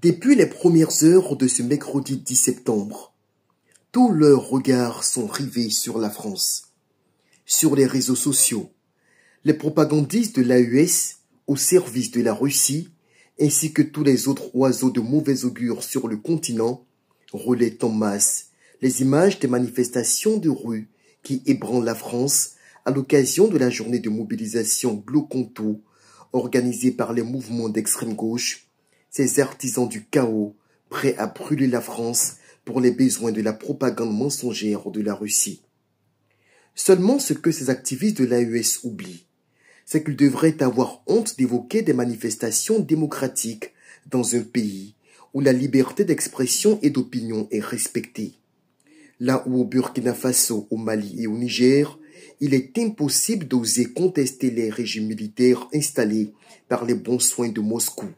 Depuis les premières heures de ce mercredi 10 septembre, tous leurs regards sont rivés sur la France. Sur les réseaux sociaux, les propagandistes de l'AES au service de la Russie, ainsi que tous les autres oiseaux de mauvais augure sur le continent, relaient en masse les images des manifestations de rue qui ébranlent la France à l'occasion de la journée de mobilisation Bloquons tout, organisée par les mouvements d'extrême gauche, ces artisans du chaos prêts à brûler la France pour les besoins de la propagande mensongère de la Russie. Seulement ce que ces activistes de l'AES oublient, c'est qu'ils devraient avoir honte d'évoquer des manifestations démocratiques dans un pays où la liberté d'expression et d'opinion est respectée. Là où au Burkina Faso, au Mali et au Niger, il est impossible d'oser contester les régimes militaires installés par les bons soins de Moscou.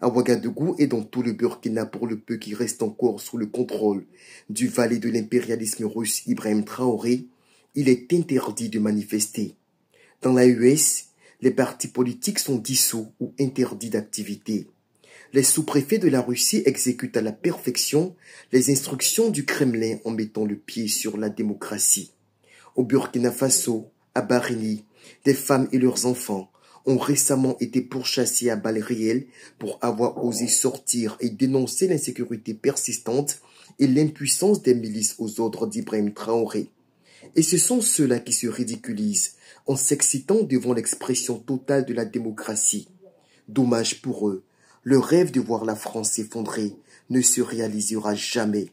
À Ouagadougou et dans tout le Burkina pour le peu qui reste encore sous le contrôle du valet de l'impérialisme russe Ibrahim Traoré, il est interdit de manifester. Dans l'AES, les partis politiques sont dissous ou interdits d'activité. Les sous-préfets de la Russie exécutent à la perfection les instructions du Kremlin en mettant le pied sur la démocratie. Au Burkina Faso, à Barénie, des femmes et leurs enfants ont récemment été pourchassés à balles réelles pour avoir osé sortir et dénoncer l'insécurité persistante et l'impuissance des milices aux ordres d'Ibrahim Traoré. Et ce sont ceux-là qui se ridiculisent en s'excitant devant l'expression totale de la démocratie. Dommage pour eux, le rêve de voir la France s'effondrer ne se réalisera jamais.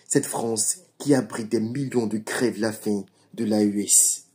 Cette France qui abrite des millions de crèves-la-faim de l'AES.